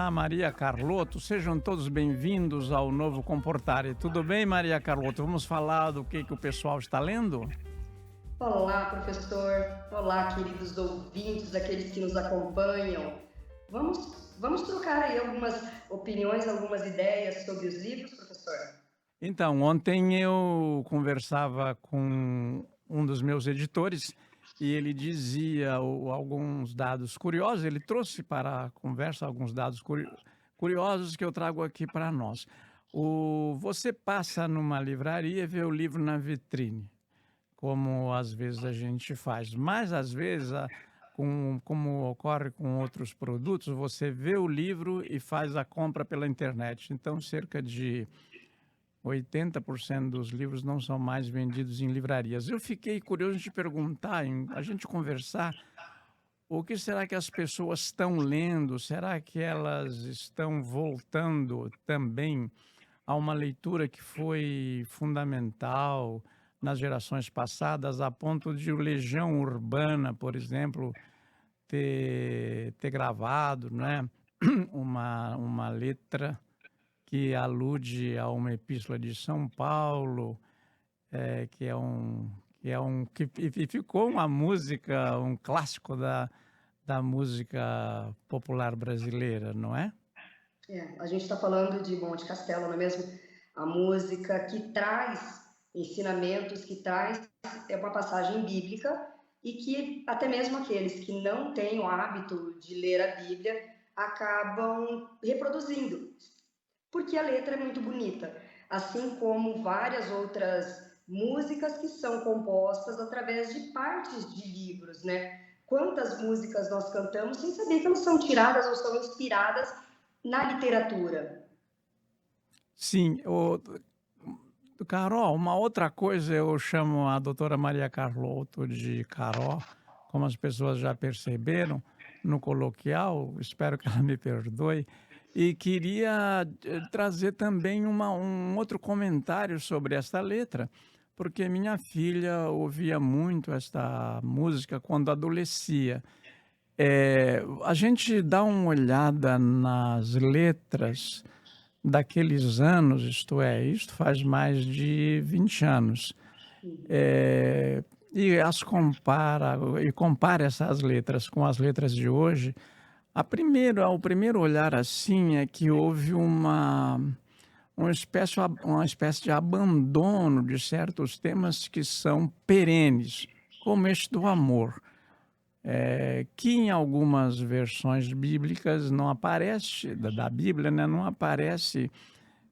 Olá, Maria Carlotto. Sejam todos bem-vindos ao Novo Comportare. Tudo bem, Maria Carlotto? Vamos falar do que o pessoal está lendo? Olá, professor. Olá, queridos ouvintes, aqueles que nos acompanham. Vamos trocar aí algumas opiniões, algumas ideias sobre os livros, professor? Então, ontem eu conversava com um dos meus editores e ele dizia alguns dados curiosos. Ele trouxe para a conversa alguns dados curiosos que eu trago aqui para nós. Você passa numa livraria e vê o livro na vitrine, como às vezes a gente faz. Mas às vezes, como ocorre com outros produtos, você vê o livro e faz a compra pela internet. Então, cerca de 80% dos livros não são mais vendidos em livrarias. Eu fiquei curioso de te perguntar, a gente conversar, o que será que as pessoas estão lendo? Será que elas estão voltando também a uma leitura que foi fundamental nas gerações passadas, a ponto de o Legião Urbana, por exemplo, ter gravado, né, uma letra que alude a uma epístola de São Paulo, que ficou uma música, um clássico da música popular brasileira, não é? A gente está falando de Monte Castelo, não é mesmo? A música que traz ensinamentos, que traz uma passagem bíblica e que até mesmo aqueles que não têm o hábito de ler a Bíblia acabam reproduzindo, porque a letra é muito bonita, assim como várias outras músicas que são compostas através de partes de livros, né? Quantas músicas nós cantamos sem saber que elas são tiradas ou são inspiradas na literatura? Sim, Carol, uma outra coisa, eu chamo a doutora Maria Carlotto de Carol, como as pessoas já perceberam no coloquial, espero que ela me perdoe, e queria trazer também um outro comentário sobre esta letra, porque minha filha ouvia muito esta música quando adolescia. A gente dá uma olhada nas letras daqueles anos, isto faz mais de 20 anos, e compara essas letras com as letras de hoje. O primeiro olhar assim é que houve uma espécie de abandono de certos temas que são perenes, como este do amor, que em algumas versões bíblicas não aparece, da Bíblia, né, não aparece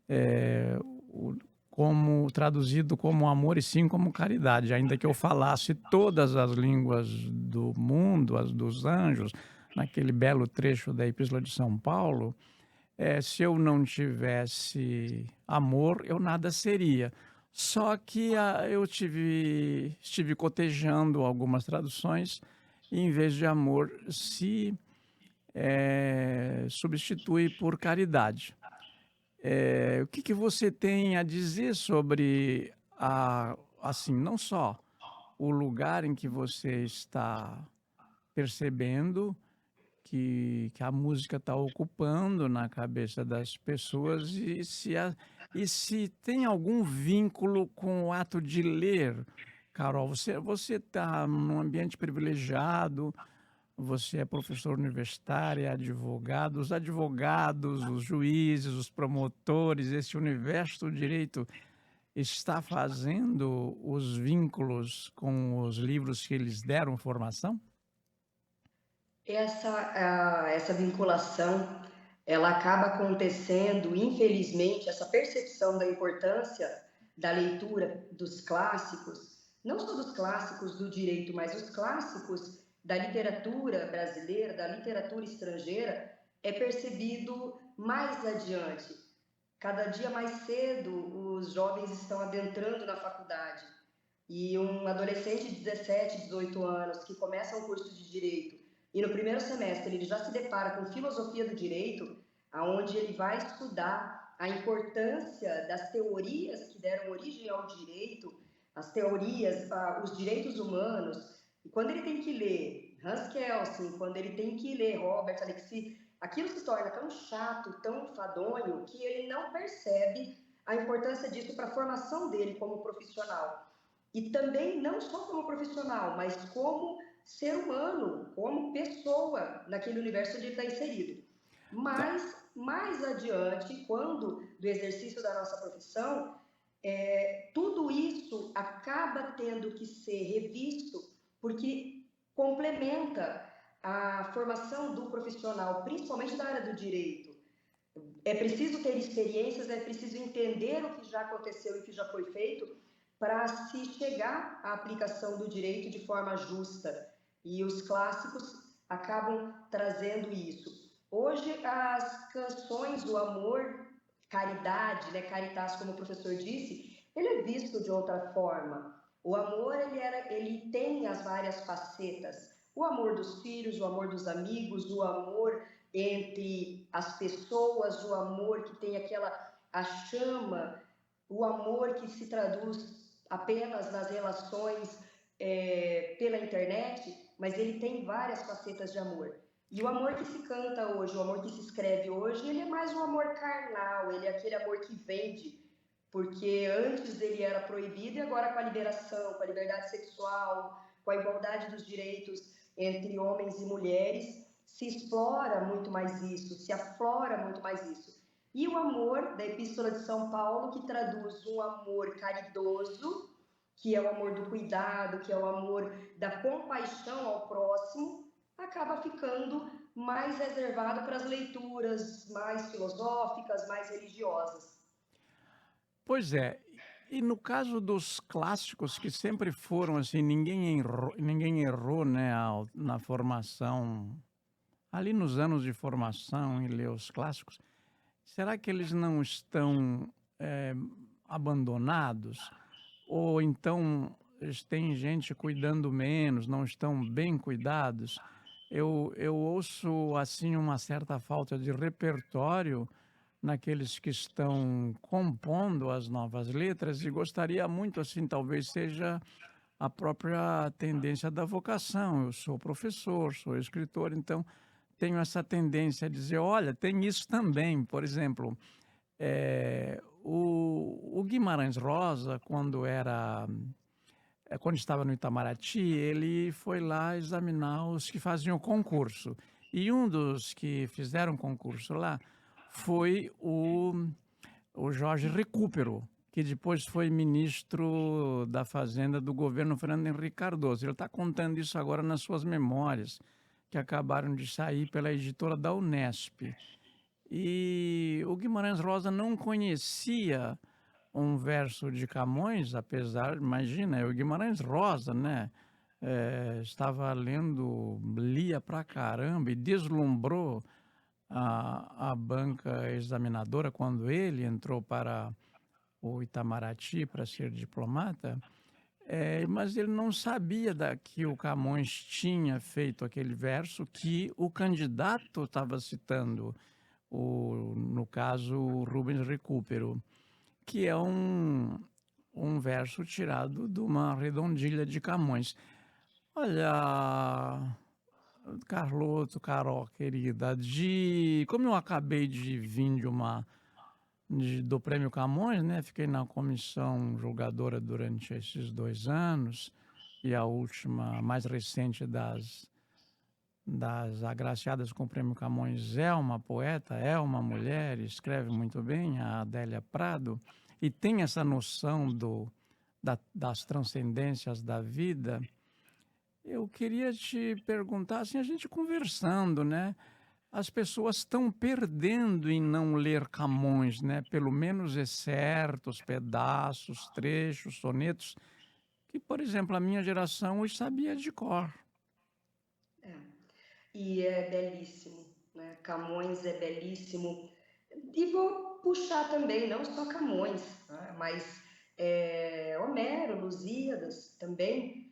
é, o- como traduzido como amor e sim como caridade, ainda que eu falasse todas as línguas do mundo, as dos anjos, naquele belo trecho da Epístola de São Paulo, se eu não tivesse amor, eu nada seria. Só que eu estive cotejando algumas traduções e, em vez de amor, se substitui por caridade. O que você tem a dizer sobre assim, não só o lugar em que você está percebendo que a música está ocupando na cabeça das pessoas e se tem algum vínculo com o ato de ler, Carol? Você está num ambiente privilegiado, você é professor universitário, é advogado. Os advogados, os juízes, os promotores, esse universo do direito está fazendo os vínculos com os livros que eles deram formação? Essa vinculação, ela acaba acontecendo, infelizmente, essa percepção da importância da leitura dos clássicos, não só dos clássicos do direito, mas os clássicos da literatura brasileira, da literatura estrangeira, é percebido mais adiante. Cada dia mais cedo, os jovens estão adentrando na faculdade. E um adolescente de 17, 18 anos que começa um curso de direito e no primeiro semestre ele já se depara com filosofia do direito, aonde ele vai estudar a importância das teorias que deram origem ao direito, as teorias, os direitos humanos. E quando ele tem que ler Hans Kelsen, quando ele tem que ler Robert Alexi, aquilo se torna tão chato, tão enfadonho, que ele não percebe a importância disso para a formação dele como profissional. E também não só como profissional, mas como ser humano, como pessoa naquele universo onde ele está inserido. Então, Mas, mais adiante, quando do exercício da nossa profissão, tudo isso acaba tendo que ser revisto, porque complementa a formação do profissional, principalmente da área do direito. É preciso ter experiências, é preciso entender o que já aconteceu e o que já foi feito para se chegar à aplicação do direito de forma justa. E os clássicos acabam trazendo isso. Hoje, as canções do amor, caridade, né, caritas, como o professor disse, ele é visto de outra forma. O amor, ele tem as várias facetas. O amor dos filhos, o amor dos amigos, o amor entre as pessoas, o amor que tem a chama, o amor que se traduz apenas nas relações pela internet, mas ele tem várias facetas de amor. E o amor que se canta hoje, o amor que se escreve hoje, ele é mais um amor carnal, ele é aquele amor que vende, porque antes ele era proibido e agora com a liberação, com a liberdade sexual, com a igualdade dos direitos entre homens e mulheres, se explora muito mais isso, se aflora muito mais isso. E o amor da Epístola de São Paulo, que traduz um amor caridoso, que é o amor do cuidado, que é o amor da compaixão ao próximo, acaba ficando mais reservado para as leituras mais filosóficas, mais religiosas. pois é. E no caso dos clássicos, que sempre foram assim, ninguém errou, né, na formação, ali nos anos de formação, em ler os clássicos, será que eles não estão eh, abandonados? Ou então tem gente cuidando menos, não estão bem cuidados? Eu ouço assim uma certa falta de repertório naqueles que estão compondo as novas letras e gostaria muito assim, talvez seja a própria tendência da vocação. Eu sou professor, sou escritor, então tenho essa tendência a dizer, olha, tem isso também. Por exemplo, o Guimarães Rosa, quando estava no Itamaraty, ele foi lá examinar os que faziam concurso. E um dos que fizeram concurso lá foi o Jorge Recupero, que depois foi ministro da Fazenda do governo Fernando Henrique Cardoso. Ele está contando isso agora nas suas memórias, que acabaram de sair pela editora da Unesp. E o Guimarães Rosa não conhecia um verso de Camões, apesar, imagina, é o Guimarães Rosa, né? Estava lendo, lia pra caramba e deslumbrou a banca examinadora quando ele entrou para o Itamaraty para ser diplomata, mas ele não sabia que o Camões tinha feito aquele verso que o candidato estava citando, no caso, o Rubens Recupero, que é um verso tirado de uma redondilha de Camões. Olha, Carloto, Carol, querida, como eu acabei de vir do Prêmio Camões, né? Fiquei na comissão julgadora durante esses 2 anos, e a última, a mais recente das agraciadas com o Prêmio Camões é uma poeta, é uma mulher, escreve muito bem, a Adélia Prado, e tem essa noção das transcendências da vida. Eu queria te perguntar, assim, a gente conversando, né? As pessoas estão perdendo em não ler Camões, né? Pelo menos certos pedaços, trechos, sonetos, que, por exemplo, a minha geração os sabia de cor. É. E é belíssimo, né? Camões é belíssimo. E vou puxar também, não só Camões, né? Mas Homero, Lusíadas também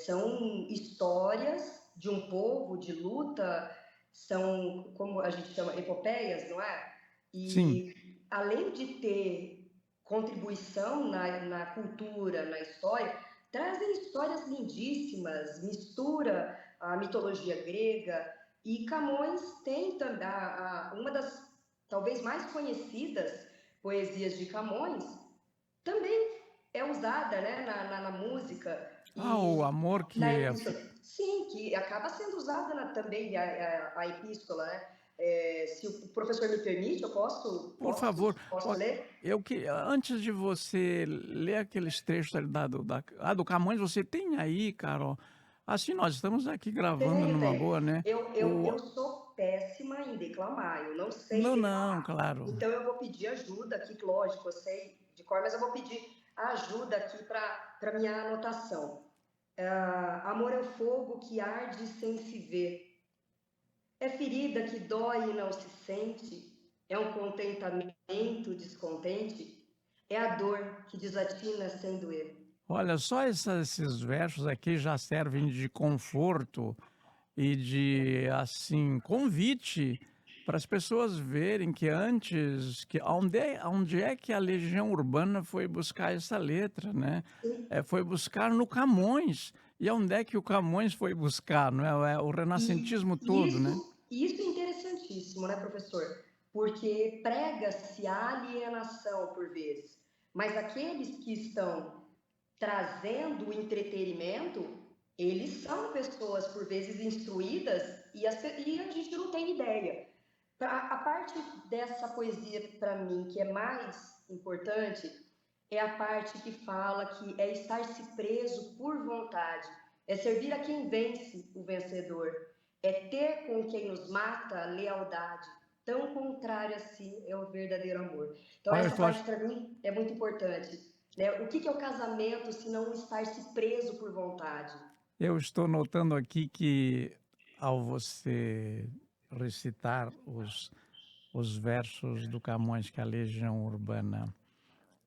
são histórias de um povo, de luta, são, como a gente chama, epopeias, não é? Sim. E além de ter contribuição na cultura, na história, trazem histórias lindíssimas, mistura a mitologia grega, E Camões tem também uma das talvez mais conhecidas poesias de Camões, também é usada, né, na música Ah, o e amor na que é. epístola. Sim, que acaba sendo usada também a epístola, né? Se o professor me permite, eu Por favor, posso ó, ler? eu que antes de você ler aqueles trechos ali do Camões, você tem aí, Carol, assim, nós estamos aqui gravando Tenho, numa tenho. boa, né? Eu sou péssima em declamar, eu não sei Não, não, declamar. claro. Então eu vou pedir ajuda aqui, lógico, eu sei de cor, mas eu vou pedir ajuda aqui para minha anotação. Amor é o fogo que arde sem se ver. É ferida que dói e não se sente. É um contentamento descontente. É a dor que desatina sem doer. Olha, só esses versos aqui já servem de conforto e de, assim, convite para as pessoas verem que antes, que onde é que a Legião Urbana foi buscar essa letra, né? Sim. Foi buscar no Camões. E onde é que o Camões foi buscar, não é? O renascentismo E todo, né? isso é interessantíssimo, né, professor? Porque prega-se a alienação por vezes, mas aqueles que estão trazendo o entretenimento, eles são pessoas por vezes instruídas e a gente não tem ideia. A parte dessa poesia, para mim, que é mais importante, é a parte que fala que é estar-se preso por vontade, é servir a quem vence o vencedor, é ter com quem nos mata a lealdade, tão contrário a si é o verdadeiro amor. Então, Olha, essa parte para mim é muito importante. Né? O que é o casamento se não estar-se preso por vontade? eu estou notando aqui que ao você recitar os versos do Camões que a Legião Urbana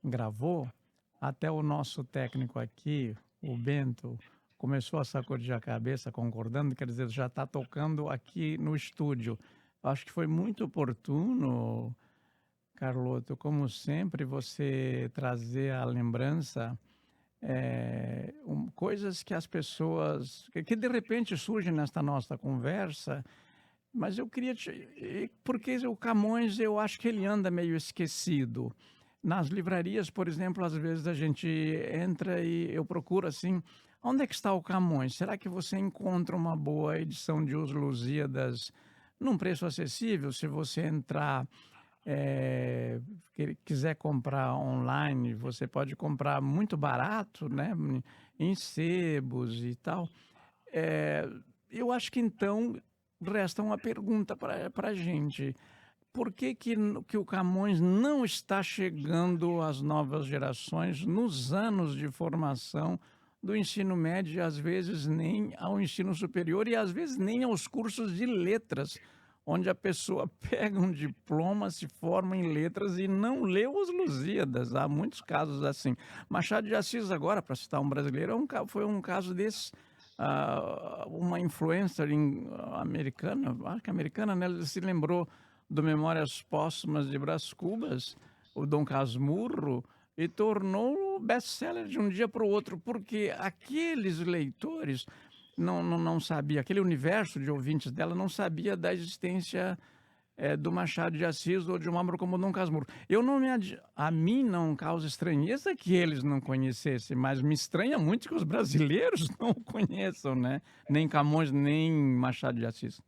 gravou, até o nosso técnico aqui, o Bento, começou a sacudir a cabeça, concordando, quer dizer, já está tocando aqui no estúdio. Acho que foi muito oportuno, Carloto, como sempre, você trazer à lembrança coisas que as pessoas, que de repente surgem nesta nossa conversa, mas eu queria porque o Camões, eu acho que ele anda meio esquecido. Nas livrarias, por exemplo, às vezes a gente entra e eu procuro assim, onde é que está o Camões? Será que você encontra uma boa edição de Os Lusíadas num preço acessível? Se você entrar, quiser comprar online, você pode comprar muito barato, né? Em sebos e tal. Eh, eu acho que então resta uma pergunta para a gente. Por que o Camões não está chegando às novas gerações nos anos de formação do ensino médio, e às vezes nem ao ensino superior e às vezes nem aos cursos de letras, onde a pessoa pega um diploma, se forma em letras e não lê os Lusíadas. Há muitos casos assim. Machado de Assis, agora, para citar um brasileiro, foi um caso desse. Uma influencer americana, acho que americana, né? Ele se lembrou do Memórias Póstumas de Brás Cubas, o Dom Casmurro, e tornou best-seller de um dia para o outro, porque aqueles leitores não sabia, aquele universo de ouvintes dela não sabia da existência do Machado de Assis ou de uma obra como Dom Casmurro. A mim não causa estranheza que eles não conhecessem, mas me estranha muito que os brasileiros não o conheçam, né? Nem Camões, nem Machado de Assis.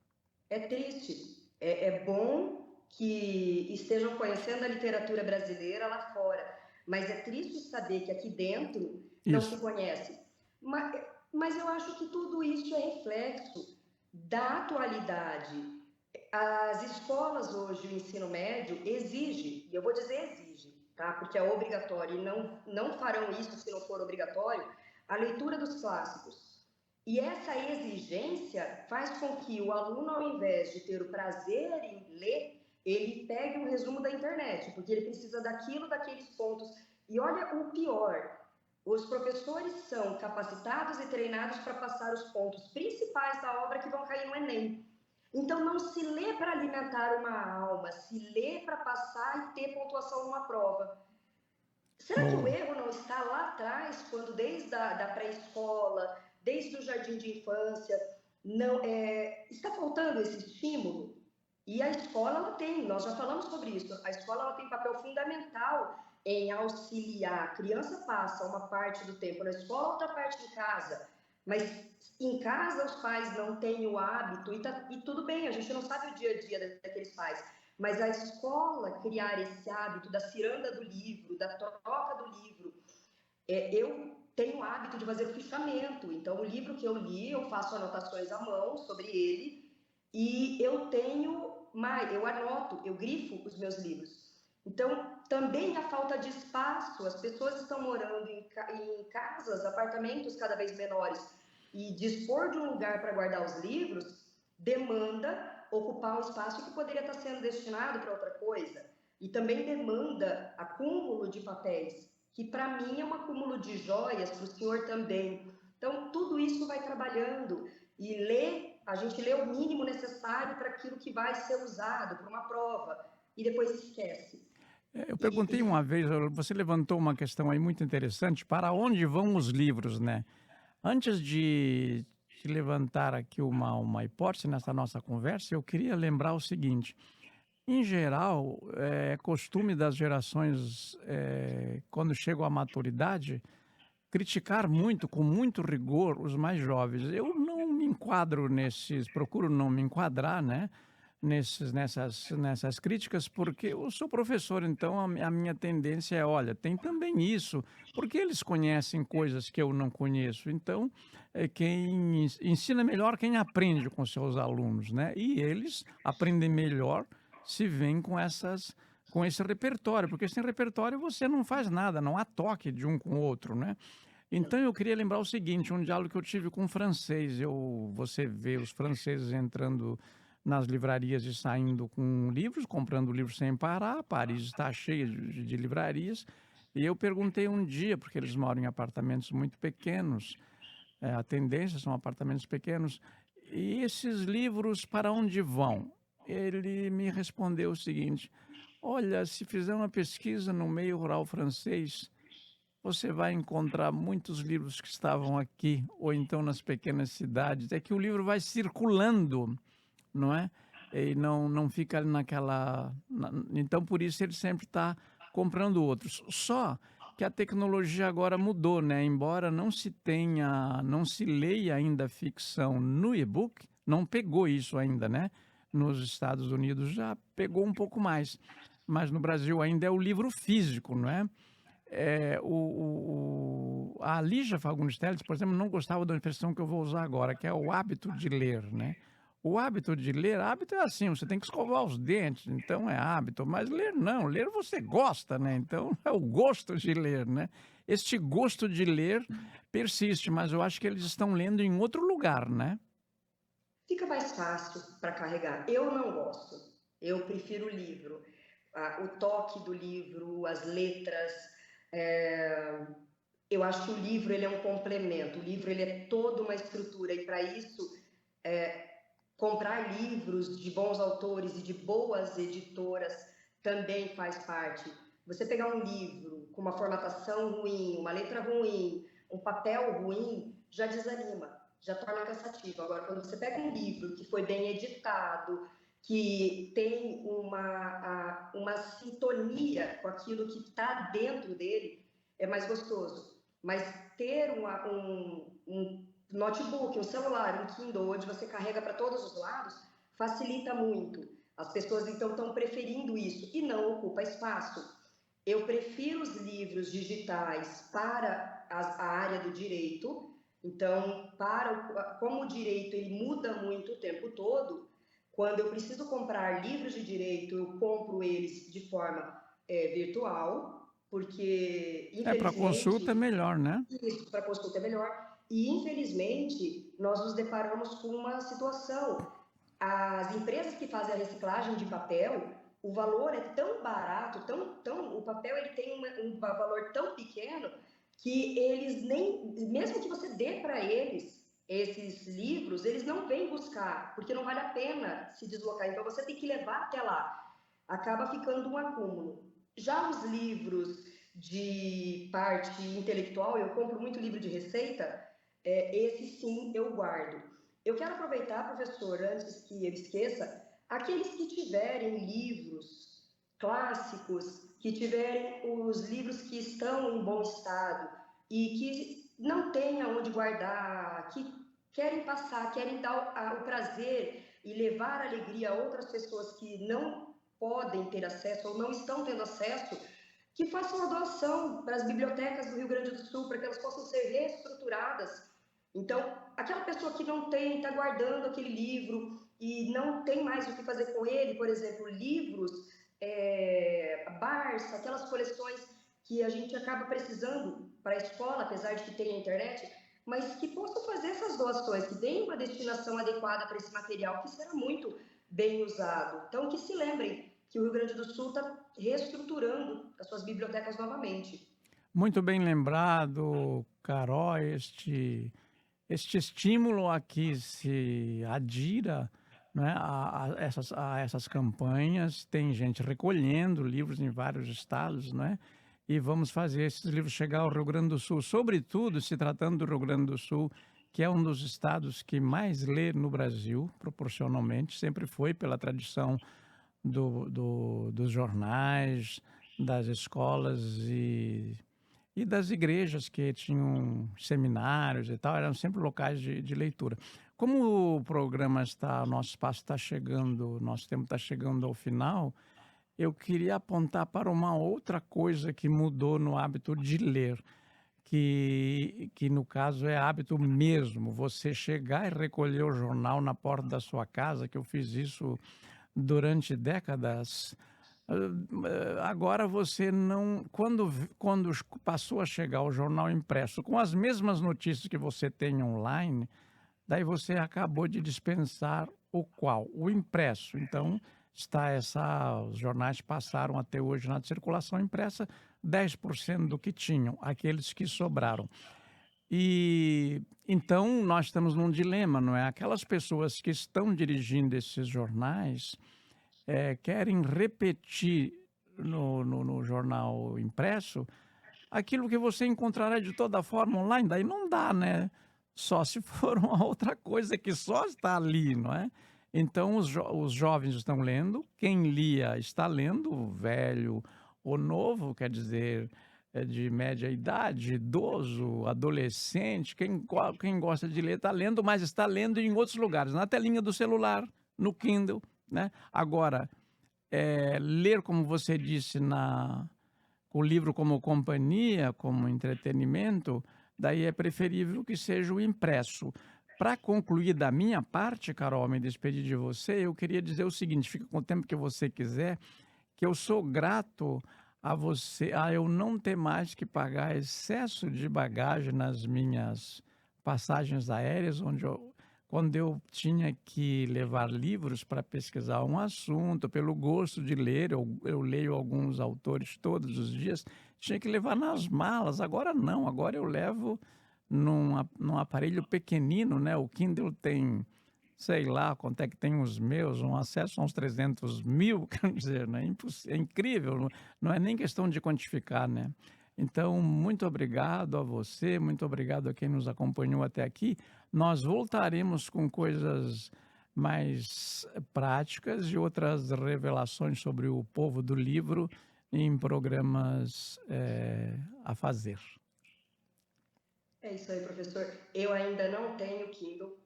É triste. É bom que estejam conhecendo a literatura brasileira lá fora, mas é triste saber que aqui dentro não se Isso. conhece. Mas eu acho que tudo isso é reflexo da atualidade. As escolas hoje, o ensino médio, exige, e eu vou dizer exige, tá? Porque é obrigatório, e não farão isso se não for obrigatório, a leitura dos clássicos. E essa exigência faz com que o aluno, ao invés de ter o prazer em ler, ele pegue um resumo da internet, porque ele precisa daquilo, daqueles pontos. E olha o pior, os professores são capacitados e treinados para passar os pontos principais da obra que vão cair no Enem. Então, não se lê para alimentar uma alma, se lê para passar e ter pontuação numa prova. Será que o Boa. erro não está lá atrás, quando desde a da pré-escola, desde o jardim de infância, não está faltando esse estímulo. E a escola, ela tem, nós já falamos sobre isso, a escola ela tem papel fundamental em auxiliar. A criança passa uma parte do tempo na escola, outra parte em casa, mas em casa os pais não têm o hábito, e tudo bem, a gente não sabe o dia a dia daqueles pais, mas a escola criar esse hábito da ciranda do livro, da troca do livro. Eu tenho o hábito de fazer o fichamento, então o livro que eu li, eu faço anotações à mão sobre ele, e eu anoto, eu grifo os meus livros. Então, também a falta de espaço, as pessoas estão morando em casas, apartamentos cada vez menores, e dispor de um lugar para guardar os livros demanda ocupar um espaço que poderia estar sendo destinado para outra coisa. E também demanda acúmulo de papéis, que para mim é um acúmulo de joias, para o senhor também. Então, tudo isso vai trabalhando. E a gente lê o mínimo necessário para aquilo que vai ser usado para uma prova, e depois esquece. Eu perguntei uma vez, você levantou uma questão aí muito interessante, para onde vão os livros, né? Antes de levantar aqui uma hipótese nessa nossa conversa, eu queria lembrar o seguinte: em geral, é costume das gerações, quando chegam à maturidade, criticar muito, com muito rigor, os mais jovens. Eu não me enquadro procuro não me enquadrar, né, nessas críticas, porque eu sou professor, então a minha tendência é: olha, tem também isso, porque eles conhecem coisas que eu não conheço. Então, quem ensina melhor quem aprende com seus alunos, né? E eles aprendem melhor se vêm com esse repertório, porque sem repertório você não faz nada, não há toque de um com o outro, né? Então eu queria lembrar o seguinte, um diálogo que eu tive com um francês. Você vê os franceses entrando nas livrarias e saindo com livros, comprando livros sem parar. Paris está cheia de livrarias. E eu perguntei um dia, porque eles moram em apartamentos muito pequenos, a tendência são apartamentos pequenos, e esses livros para onde vão? Ele me respondeu o seguinte: olha, se fizer uma pesquisa no meio rural francês, você vai encontrar muitos livros que estavam aqui, ou então nas pequenas cidades. É que o livro vai circulando, não é? E não fica então, por isso, ele sempre está comprando outros. Só que a tecnologia agora mudou, né? Embora não se leia ainda ficção no e-book, não pegou isso ainda, né? Nos Estados Unidos já pegou um pouco mais, mas no Brasil ainda é o livro físico, não é? A Lígia Fagundes Telles, por exemplo, não gostava da expressão que eu vou usar agora, que é o hábito de ler, né? O hábito é assim, você tem que escovar os dentes, então é hábito, mas ler não, ler você gosta, né? Então é o gosto de ler, né? Este gosto de ler persiste, mas eu acho que eles estão lendo em outro lugar, né? Fica mais fácil para carregar. Eu não gosto. Eu prefiro o livro. O toque do livro, as letras. Eu acho que o livro ele é um complemento. O livro ele é toda uma estrutura. E para isso, comprar livros de bons autores e de boas editoras também faz parte. Você pegar um livro com uma formatação ruim, uma letra ruim, um papel ruim, já desanima, já torna cansativo. Agora, quando você pega um livro que foi bem editado, que tem uma sintonia com aquilo que está dentro dele, é mais gostoso. Mas ter um notebook, um celular, um Kindle, onde você carrega para todos os lados, facilita muito. As pessoas, então, estão preferindo isso e não ocupa espaço. Eu prefiro os livros digitais para a área do direito. Então, como o direito ele muda muito o tempo todo, quando eu preciso comprar livros de direito, eu compro eles de forma virtual, porque, Para consulta é infelizmente, melhor, né? isso, para consulta é melhor. E, infelizmente, nós nos deparamos com uma situação. As empresas que fazem a reciclagem de papel, o valor é tão barato, o papel ele tem um valor tão pequeno que eles nem, mesmo que você dê para eles esses livros, eles não vêm buscar, porque não vale a pena se deslocar. Então, você tem que levar até lá. Acaba ficando um acúmulo. Já os livros de parte intelectual, eu compro muito livro de receita, esse sim eu guardo. Eu quero aproveitar, professor, antes que eu esqueça, aqueles que tiverem livros clássicos, que tiverem os livros que estão em bom estado e que não tenham onde guardar, que querem passar, querem dar o prazer e levar alegria a outras pessoas que não podem ter acesso ou não estão tendo acesso, que façam a doação para as bibliotecas do Rio Grande do Sul, para que elas possam ser reestruturadas. Então, aquela pessoa que não tem, está guardando aquele livro e não tem mais o que fazer com ele, por exemplo, livros, Barça, aquelas coleções que a gente acaba precisando para a escola, apesar de que tem a internet, mas que possam fazer essas doações, que deem uma destinação adequada para esse material, que será muito bem usado. Então, que se lembrem que o Rio Grande do Sul está reestruturando as suas bibliotecas novamente. Muito bem lembrado, Carol, este estímulo a que se adira, né, a essas campanhas. Tem gente recolhendo livros em vários estados, né? E vamos fazer esses livros chegar ao Rio Grande do Sul, sobretudo se tratando do Rio Grande do Sul, que é um dos estados que mais lê no Brasil, proporcionalmente, sempre foi pela tradição dos jornais, das escolas e das igrejas que tinham seminários e tal, eram sempre locais de leitura. Como o programa está, o nosso espaço está chegando, nosso tempo está chegando ao final, eu queria apontar para uma outra coisa que mudou no hábito de ler, que no caso é hábito mesmo, você chegar e recolher o jornal na porta da sua casa, que eu fiz isso durante décadas. Agora você não. Quando passou a chegar o jornal impresso, com as mesmas notícias que você tem online, daí você acabou de dispensar o qual? O impresso. Então, os jornais passaram até hoje na circulação impressa 10% do que tinham, aqueles que sobraram. E então nós estamos num dilema, não é? Aquelas pessoas que estão dirigindo esses jornais querem repetir no jornal impresso aquilo que você encontrará de toda forma online, daí não dá, né? Só se for uma outra coisa que só está ali, não é? Então os jovens estão lendo, quem lia está lendo, o velho ou novo, quer dizer, de média idade, idoso, adolescente, quem gosta de ler está lendo, mas está lendo em outros lugares, na telinha do celular, no Kindle, né? Agora, ler, como você disse, o livro como companhia, como entretenimento, daí é preferível que seja o impresso. Para concluir da minha parte, Carol, me despedir de você, eu queria dizer o seguinte, fica com o tempo que você quiser, que eu sou grato a você, a eu não ter mais que pagar excesso de bagagem nas minhas passagens aéreas, quando eu tinha que levar livros para pesquisar um assunto, pelo gosto de ler, eu leio alguns autores todos os dias, tinha que levar nas malas. Agora não, agora eu levo num aparelho pequenino, né? O Kindle tem, sei lá quanto é que tem os meus, um acesso a uns 300 mil, quer dizer, né? É incrível, não é nem questão de quantificar, né? Então, muito obrigado a você, muito obrigado a quem nos acompanhou até aqui. Nós voltaremos com coisas mais práticas e outras revelações sobre o povo do livro em programas a fazer. É isso aí, professor. Eu ainda não tenho Kindle.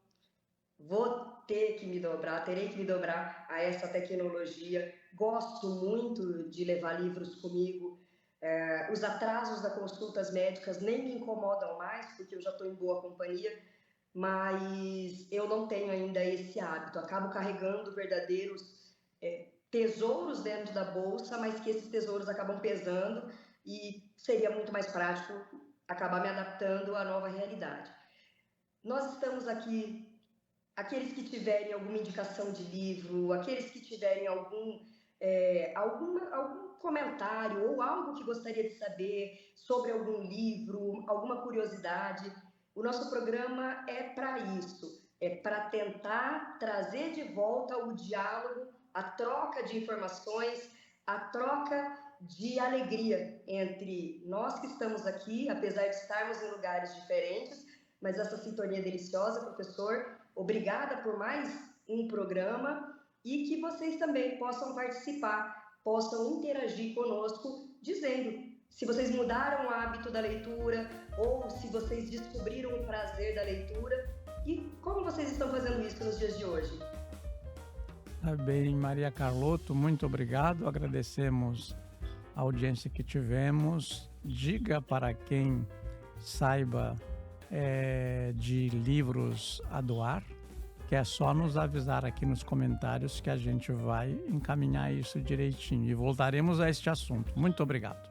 Vou ter que me dobrar, terei que me dobrar a essa tecnologia. Gosto muito de levar livros comigo. Os atrasos das consultas médicas nem me incomodam mais, porque eu já estou em boa companhia, mas eu não tenho ainda esse hábito. Acabo carregando verdadeiros tesouros dentro da bolsa, mas que esses tesouros acabam pesando e seria muito mais prático acabar me adaptando à nova realidade. Nós estamos aqui. Aqueles que tiverem alguma indicação de livro, aqueles que tiverem algum comentário ou algo que gostaria de saber sobre algum livro, alguma curiosidade, o nosso programa é para isso, é para tentar trazer de volta o diálogo, a troca de informações, a troca de alegria entre nós que estamos aqui, apesar de estarmos em lugares diferentes, mas essa sintonia deliciosa, professor, Obrigada por mais um programa e que vocês também possam participar, possam interagir conosco, dizendo se vocês mudaram o hábito da leitura ou se vocês descobriram o prazer da leitura e como vocês estão fazendo isso nos dias de hoje. Tá bem, Maria Carlotto, muito obrigado. Agradecemos a audiência que tivemos. Diga para quem saiba de livros a doar, que é só nos avisar aqui nos comentários que a gente vai encaminhar isso direitinho. E voltaremos a este assunto. Muito obrigado.